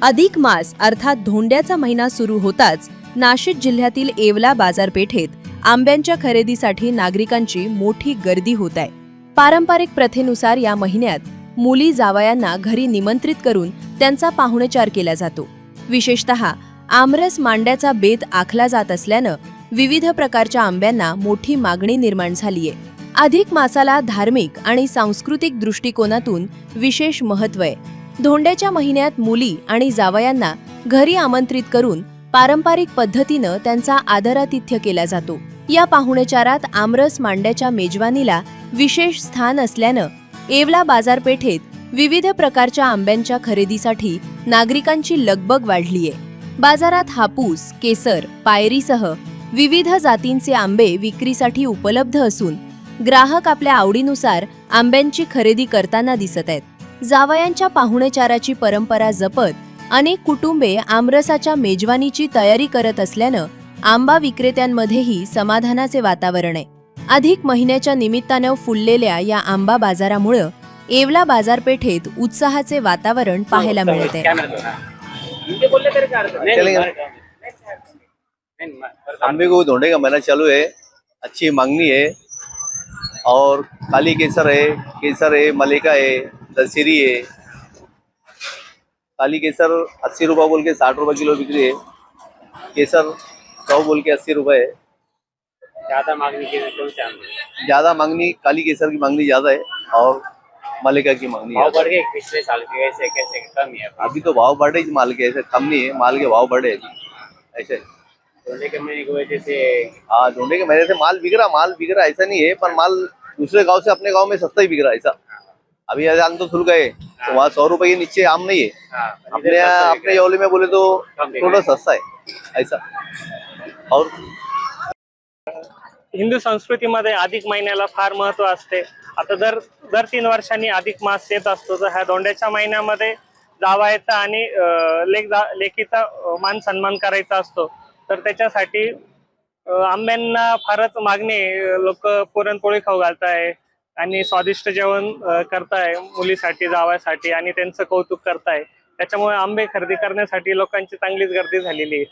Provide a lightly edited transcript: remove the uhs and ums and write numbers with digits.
अधिक मास अर्थात धोंड्याचा महिना सुरू होताच नाशिक जिल्ह्यातील येवला बाजारपेठेत आंब्यांच्या खरेदीसाठी नागरिकांची मोठी गर्दी होत आहे। पारंपरिक प्रथेनुसार या महिन्यात मुली जावयांना घरी निमंत्रित करून त्यांचा पाहुणचार केला जातो। विशेषतः आमरस मांड्याचा बेत आखला जात असल्यानं विविध प्रकारच्या आंब्यांना मोठी मागणी निर्माण झालीय। अधिक मासाला धार्मिक आणि सांस्कृतिक दृष्टिकोनातून विशेष महत्त्व आहे। धोंड्याच्या महिन्यात मुली आणि जावयांना घरी आमंत्रित करून पारंपरिक पद्धतीनं त्यांचा आदरातिथ्य केला जातो। या पाहुणचारात आमरस मांड्याच्या मेजवानीला विशेष स्थान असल्यानं येवला बाजारपेठेत विविध प्रकारच्या आंब्यांच्या खरेदीसाठी नागरिकांची लगबग वाढलीय। बाजारात हापूस, केसर, पायरीसह विविध जातींचे आंबे विक्रीसाठी उपलब्ध असून ग्राहक आपल्या आवडीनुसार आंब्यांची खरेदी करताना दिसत आहेत। जावयांच्या पाहुणेचाराची परंपरा जपत अनेक कुटुंबे आमरसाच्या मेजवानीची तयारी करत असल्यानं आंबा विक्रेत्यांमध्येही समाधानाचे वातावरण आहे। अधिक महिन्याच्या निमित्तानं फुललेल्या या आंबा बाजारामुळे येवला बाजारपेठेत उत्साहाचे वातावरण पाहायला मिळत आहे। आंबे को धोंडे का महीना चालू है, अच्छी मांगनी है और काली केसर है, मलिका है, दशहरी है। काली केसर 80 रुपये बोल के 60 रुपये किलो बिक्री है। केसर 100 बोल के 80 रुपये है। ज्यादा मांगनी की ज्यादा मांगनी काली केसर की मांगनी ज्यादा है और मलिका की मांगनी भाव बढ़ गए पिछले साल के कैसे कैसे कम है अभी तो भाव बढ़े ही माल के, ऐसे कम नहीं है। माल के भाव बढ़े ऐसे धोंडे के महीने की वजह से। हाँ, धोंडे के महीने से माल बिक रहा ऐसा नहीं है, पर माल दूसरे गांव से अपने गांव में सस्ता ही बिक रहा ऐसा। अभी आम तो खुल गए तो वहाँ 100 रुपए के नीचे आम नहीं है। अपने योले में बोले तो थोड़ा सस्ता है ऐसा। और हिंदू संस्कृतीमध्ये अधिक महिन्याला फार महत्त्व असते। आता दर 3 वर्षांनी अधिक मास येत असतो, तर ह्या धोंड्याच्या महिन्यामध्ये जावयाचा आणि लेकीचा मान सन्मान करायचा असतो। तर त्याच्यासाठी आंब्यांना फारच मागणी, लोक पुरणपोळी खाऊ घालताय आणि स्वादिष्ट जेवण करताय मुलीसाठी, जावयासाठी आणि त्यांचं कौतुक करताय। त्याच्यामुळे आंबे खरेदी करण्यासाठी लोकांची चांगलीच गर्दी झालेली आहे।